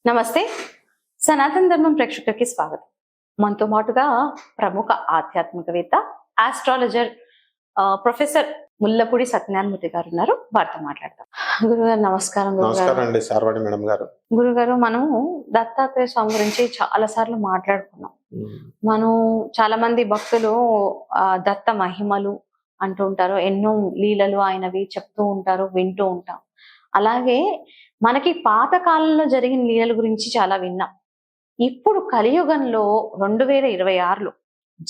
నమస్తే. సనాతన ధర్మం ప్రేక్షకులకి స్వాగతం. మనతో పాటుగా ప్రముఖ ఆధ్యాత్మికవేత్త, ఆస్ట్రాలజర్ ప్రొఫెసర్ ముల్లపూడి సత్యనారాయణమూర్తి గారు ఉన్నారు. వారితో మాట్లాడతాం. గురుగారు నమస్కారం. నమస్కారం అండి శార్వాణి మేడం గారు. గురుగారు, మనం దత్తాత్రేయ స్వామి గురించి చాలా సార్లు మాట్లాడుకున్నాం. మనం చాలా మంది భక్తులు దత్త మహిమలు అంటూ ఉంటారు, ఎన్నో లీలలు ఆయనవి చెప్తూ ఉంటారు, వింటూ ఉంటాం. అలాగే మనకి పాత కాలంలో జరిగిన లీలల గురించి చాలా విన్నాం. ఇప్పుడు కలియుగంలో 2026లో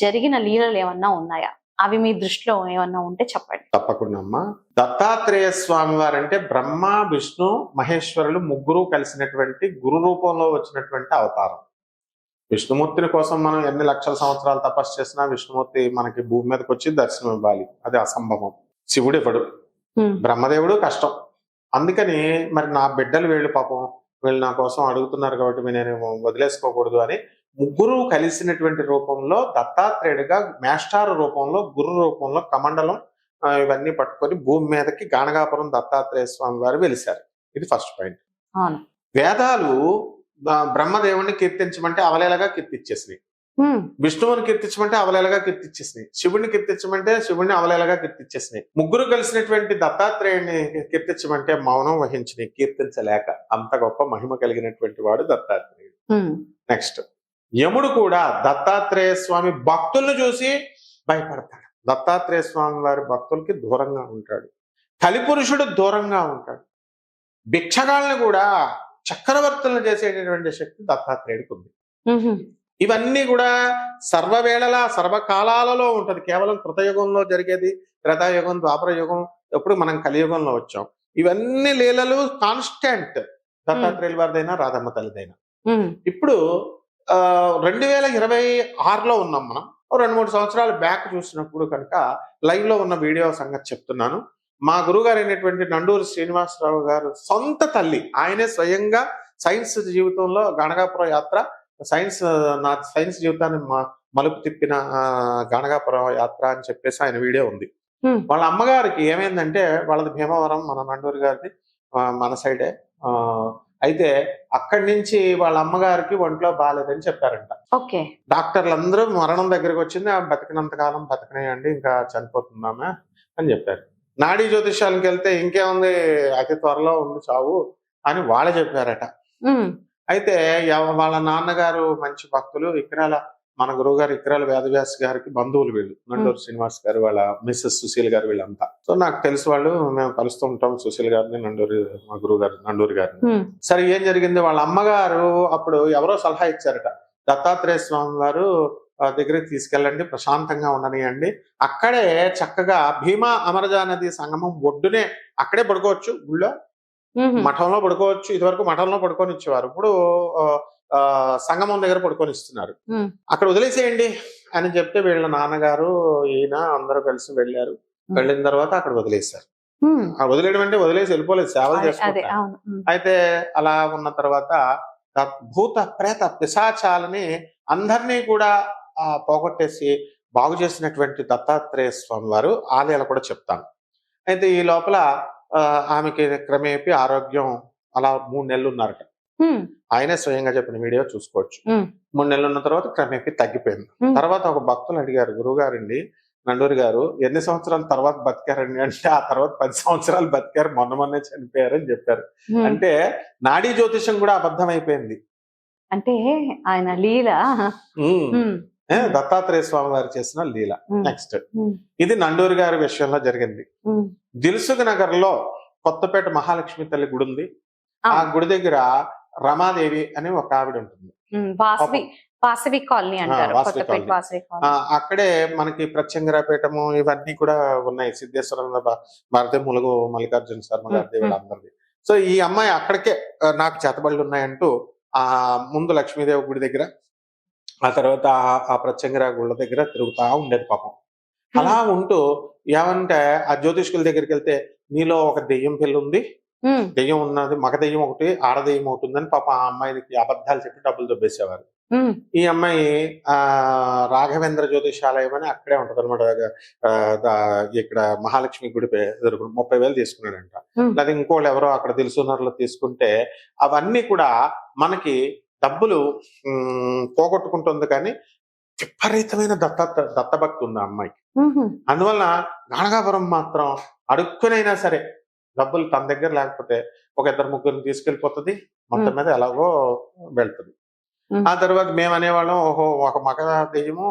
జరిగిన లీలలు ఏమన్నా ఉన్నాయా? అవి మీ దృష్టిలో ఏమన్నా ఉంటే చెప్పండి. తప్పకుండా అమ్మా. దత్తాత్రేయ స్వామి వారంటే బ్రహ్మ విష్ణు మహేశ్వరులు ముగ్గురు కలిసినటువంటి గురు రూపంలో వచ్చినటువంటి అవతారం. విష్ణుమూర్తిని కోసం మనం ఎన్ని లక్షల సంవత్సరాలు తపస్సు చేసినా విష్ణుమూర్తి మనకి భూమి మీదకి వచ్చి దర్శనం ఇవ్వాలి, అది అసంభవం. శివుడు ఇవ్వడు, బ్రహ్మదేవుడు కష్టం. అందుకని మరి నా బిడ్డలు వీళ్ళు పాపం వీళ్ళు నా కోసం అడుగుతున్నారు కాబట్టి నేను వదిలేసుకోకూడదు అని ముగ్గురు కలిసినటువంటి రూపంలో దత్తాత్రేయుడిగా మేష్టారు రూపంలో గురు రూపంలో కమండలం ఇవన్నీ పట్టుకొని భూమి మీదకి గాణగాపురం దత్తాత్రేయ స్వామి వారు వెలిశారు. ఇది ఫస్ట్ పాయింట్. వేదాలు బ్రహ్మదేవుణ్ణి కీర్తించమంటే అవలేలగా కీర్తించేసినాయి, విష్ణువుని కీర్తించమంటే అవలేలగా కీర్తించేసినాయి, శివుడిని కీర్తించమంటే శివుడిని అవలేలగా కీర్తించేసినాయి. ముగ్గురు కలిసినటువంటి దత్తాత్రేయుడిని కీర్తించమంటే మౌనం వహించినాయి, కీర్తించలేక. అంత గొప్ప మహిమ కలిగినటువంటి వాడు దత్తాత్రేయుడు. నెక్స్ట్, యముడు కూడా దత్తాత్రేయ స్వామి భక్తులను చూసి భయపడతాడు. దత్తాత్రేయ స్వామి వారి భక్తులకి దూరంగా ఉంటాడు. కలిపురుషుడు దూరంగా ఉంటాడు. భిక్షగాళ్ళని కూడా చక్రవర్తులను చేసేటటువంటి శక్తి దత్తాత్రేయుడికి ఉంది. ఇవన్నీ కూడా సర్వవేళలా సర్వకాలాలలో ఉంటది. కేవలం కృతయుగంలో జరిగేది, త్రేతాయుగం, ద్వాపర యుగం, ఎప్పుడు మనం కలియుగంలో వచ్చాం. ఇవన్నీ లీలలు కాన్స్టెంట్, దత్తాత్రేయుల వారిదైనా రాధమ్మ తల్లిదైనా. ఇప్పుడు 2026లో ఉన్నాం మనం. 2-3 సంవత్సరాల బ్యాక్ చూసినప్పుడు కనుక లైవ్ లో ఉన్న వీడియో సంగతి చెప్తున్నాను. మా గురుగారు అయినటువంటి నండూరి శ్రీనివాసరావు గారు సొంత తల్లి, ఆయనే స్వయంగా సైన్స్ జీవితంలో గాణగాపురం యాత్ర, నా సైన్స్ జీవితాన్ని మలుపు తిప్పిన గాణగాపురం యాత్ర అని చెప్పేసి ఆయన వీడియో ఉంది. వాళ్ళ అమ్మగారికి ఏమైందంటే, వాళ్ళది భీమవరం, మన నండూరి గారిది మన సైడే. అయితే అక్కడి నుంచి వాళ్ళ అమ్మగారికి ఒంట్లో బాగాలేదని చెప్పారంట. డాక్టర్లు అందరూ మరణం దగ్గరకు వచ్చింది, బతికినంత కాలం బతకనేయండి, ఇంకా చనిపోతున్నామే అని చెప్పారు. నాడీ జ్యోతిష్యాలకు వెళ్తే ఇంకేముంది, అతి త్వరలో ఉంది చావు అని వాళ్ళే చెప్పారట. అయితే వాళ్ళ నాన్నగారు మంచి భక్తులు, ఇక్రాల మన గురువు గారు ఇక్రాల వేదవ్యాస్ గారికి బంధువులు వీళ్ళు, నండూరు శ్రీనివాస్ గారు వాళ్ళ మిస్సెస్ సుశీల్ గారు, వీళ్ళంతా. సో నాకు తెలిసి వాళ్ళు, మేము కలుస్తూ ఉంటాం సుశీల్ గారిని, మా గురువు గారు నండూరి గారిని. సరే, ఏం జరిగింది, వాళ్ళ అమ్మగారు అప్పుడు ఎవరో సలహా ఇచ్చారట, దత్తాత్రేయ స్వామి వారు దగ్గరికి తీసుకెళ్ళండి, ప్రశాంతంగా ఉండనియండి, అక్కడే చక్కగా భీమా అమరజా నది సంగమం ఒడ్డునే అక్కడే పడుకోవచ్చు, గుళ్ళో మఠంలో పడుకోవచ్చు. ఇదివరకు మఠంలో పడుకొని ఇచ్చేవారు, ఇప్పుడు సంగమం దగ్గర పడుకొని ఇస్తున్నారు. అక్కడ వదిలేసేయండి అని చెప్తే వీళ్ళ నాన్నగారు ఈయన అందరూ కలిసి వెళ్ళారు. వెళ్ళిన తర్వాత అక్కడ వదిలేశారు. వదిలేయడం అంటే వదిలేసి వెళ్ళిపోలేదు, సేవలు చేసుకుంటారు. అయితే అలా ఉన్న తర్వాత భూత ప్రేత పిశాచాలని అందరినీ కూడా పోగొట్టేసి బాగు చేసినటువంటి దత్తాత్రేయ స్వామి వారు ఆలయాలు కూడా చెప్తాను. అయితే ఈ లోపల ఆమెకి క్రమేపీ ఆరోగ్యం అలా 3 నెలలు ఉన్నారట. ఆయనే స్వయంగా చెప్పిన వీడియో చూసుకోవచ్చు. 3 నెలలు ఉన్న తర్వాత క్రమేపీ తగ్గిపోయింది. తర్వాత ఒక భక్తులు అడిగారు, గురువు గారండి, నండూరి గారు ఎన్ని సంవత్సరాల తర్వాత బతికారండి అంటే, ఆ తర్వాత 10 సంవత్సరాలు బతికారు, మొన్నే చనిపోయారని చెప్పారు. అంటే నాడీ జ్యోతిషం కూడా అబద్ధం అయిపోయింది. అంటే ఆయన లీల, దత్తాత్రేయ స్వామి వారు చేసిన లీల. నెక్స్ట్, ఇది నండూరి గారి విషయంలో జరిగింది. దిల్సుఖ్ నగర్ లో కొత్తపేట మహాలక్ష్మి తల్లి గుడి ఉంది. ఆ గుడి దగ్గర రమాదేవి అని ఒక ఆవిడ ఉంటుంది. అక్కడే మనకి ప్రత్యంగరాపేటము ఇవన్నీ కూడా ఉన్నాయి. సిద్ధేశ్వరంలో భారత ములుగు మల్లికార్జున శర్మ గారి దేవుడు అందరిది. సో ఈ అమ్మాయి అక్కడికే నాకు చేతబడులు ఉన్నాయంటూ ఆ ముందు లక్ష్మీదేవి గుడి దగ్గర, ఆ తర్వాత ఆ ప్రత్యంగరా గుళ్ళ దగ్గర తిరుగుతా ఉండేది పాపం. అలా ఉంటూ ఏమంటే, ఆ జ్యోతిష్కుల దగ్గరికి వెళ్తే, నీలో ఒక దెయ్యం పిల్ల ఉంది, దెయ్యం ఉన్నది, మగ దెయ్యం ఒకటి, ఆడ దెయ్యం అవుతుందని పాప ఆ అమ్మాయికి అబద్ధాలు చెప్పి డబ్బులు దొబ్బేసేవారు. ఈ అమ్మాయి రాఘవేంద్ర జ్యోతిషాలయం అని అక్కడే ఉంటది అనమాట. ఇక్కడ మహాలక్ష్మి గుడి 30,000 తీసుకున్నాడంట. లేదా ఇంకోళ్ళు ఎవరో అక్కడ తెలుసున్నర్లో తీసుకుంటే అవన్నీ కూడా మనకి డబ్బులు పోగొట్టుకుంటుంది, కానీ విపరీతమైన దత్తభక్తి ఉంది ఆ అమ్మాయికి. అందువల్ల గాణగాపురం మాత్రం అడుక్కునైనా సరే డబ్బులు తన దగ్గర లేకపోతే ఒక 2-3 తీసుకెళ్ళిపోతుంది, మొత్తం మీద ఎలాగో వెళ్తుంది. ఆ తర్వాత మేము అనేవాళ్ళం, ఓహో ఒక మగ దెయ్యము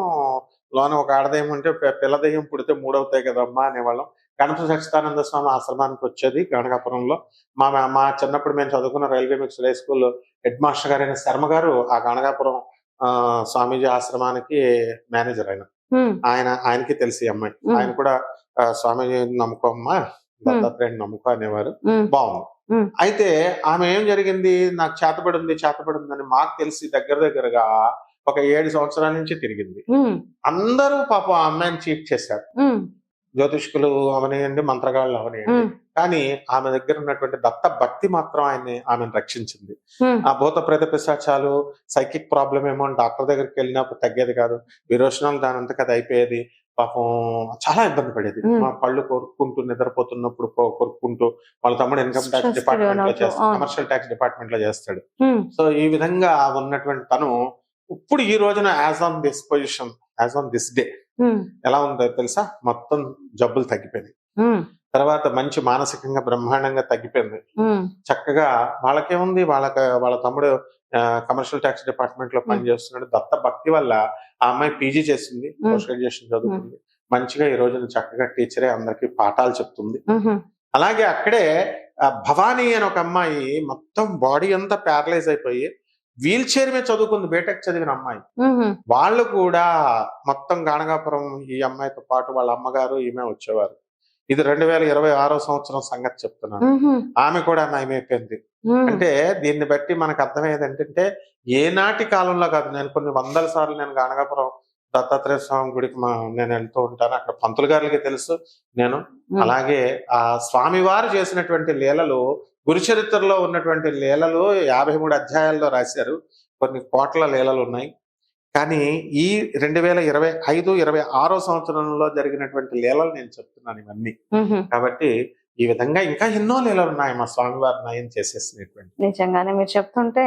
లోన ఒక ఆడదెయ్యం ఉంటే పిల్ల దెయ్యం పుడితే 3 అవుతాయి కదమ్మా అనేవాళ్ళం. గణపతి సచ్చిదానంద స్వామి ఆశ్రమానికి వచ్చేది గాణగాపురంలో. మా చిన్నప్పుడు మేము చదువుకున్న railway mixed high school head master గారైన శర్మ గారు ఆ గాణగాపురం స్వామీజీ ఆశ్రమానికి మేనేజర్. ఆయనకి తెలిసి అమ్మాయి, ఆయన కూడా స్వామీజీ నమ్ముకోమ్మా, దత్తాత్రేయుని నమ్ముకో అనేవారు. బాగుంది. అయితే ఆమె ఏం జరిగింది, నాకు చేతపడిందని మాకు తెలిసి దగ్గరగా ఒక 7 సంవత్సరాల నుంచి తిరిగింది. అందరూ పాపం ఆ అమ్మాయిని చీట్ చేశారు, జ్యోతిష్కులు అవనియండి, మంత్రగాళ్ళు అవనియండి. కానీ ఆమె దగ్గర ఉన్నటువంటి దత్త భక్తి మాత్రం ఆమెను రక్షించింది. ఆ భూత ప్రేత పిశాచాలు, సైకిక్ ప్రాబ్లం ఏమో డాక్టర్ దగ్గరికి వెళ్ళినప్పుడు తగ్గేది కాదు, విరోచనాలు దానంతకు అది అయిపోయేది. పాపం చాలా ఇబ్బంది పడేది. మా పళ్ళు కొరుక్కుంటూ నిద్రపోతున్నప్పుడు కొరుక్కుంటూ, వాళ్ళ తమ్ముడు ఇన్కమ్ ట్యాక్స్ డిపార్ట్మెంట్ లో చేస్తాడు, కమర్షియల్ ట్యాక్స్ డిపార్ట్మెంట్ లో చేస్తాడు. సో ఈ విధంగా ఉన్నటువంటి తను ఇప్పుడు ఈ రోజున as on this position, as on this day ఎలా ఉందో తెలుసా, మొత్తం జబ్బులు తగ్గిపోయినాయి. తర్వాత మంచి మానసికంగా బ్రహ్మాండంగా తగ్గిపోయింది. చక్కగా వాళ్ళకేముంది, వాళ్ళ తమ్ముడు కమర్షియల్ ట్యాక్స్ డిపార్ట్మెంట్ లో పనిచేస్తున్నాడు. దత్త భక్తి వల్ల ఆ అమ్మాయి పీజీ చేసింది, పోస్ట్ గ్రాడ్యుయేషన్ చదువుకుంది, మంచిగా ఈ రోజున చక్కగా టీచరే అందరికి పాఠాలు చెప్తుంది. అలాగే అక్కడే భవానీ అని ఒక అమ్మాయి మొత్తం బాడీ అంతా ప్యారలైజ్ అయిపోయి వీల్ చైర్ మీద చదువుకుంది, బీటెక్ చదివిన అమ్మాయి. వాళ్ళు కూడా మొత్తం గాణగాపురం ఈ అమ్మాయితో పాటు వాళ్ళ అమ్మగారు ఈమె వచ్చేవారు. ఇది 2026 సంవత్సరం సంగతి చెప్తున్నాను. ఆమె కూడా నయమైపోయింది. అంటే దీన్ని బట్టి మనకు అర్థమయ్యేది ఏంటంటే, ఏనాటి కాలంలో కాదు, నేను కొన్ని 100 సార్లు నేను గాణగాపురం దత్తాత్రేయ స్వామి గుడికి నేను వెళ్తూ ఉంటాను. అక్కడ పంతులు గారికి తెలుసు నేను. అలాగే ఆ స్వామివారు చేసినటువంటి లీలలు, గురు చరిత్రలో ఉన్నటువంటి లీలలు 53 అధ్యాయాల్లో రాశారు. కొన్ని కోట్ల లీలలు ఉన్నాయి. కానీ ఈ 2025-26 సంవత్సరంలో జరిగినటువంటి లీలలు నేను చెప్తున్నాను ఇవన్నీ. కాబట్టి ఈ విధంగా ఇంకా ఎన్నో లీలలు ఉన్నాయి మా స్వామివారి నయం చేసేసినటువంటి. నిజంగానే మీరు చెప్తుంటే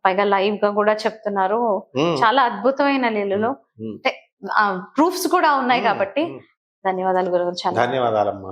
పైగా లైవ్ గా కూడా చెప్తున్నారు. చాలా అద్భుతమైన లీలలు, ప్రూఫ్స్ కూడా ఉన్నాయి కాబట్టి. ధన్యవాదాలు గురుగారు. ధన్యవాదాలమ్మా.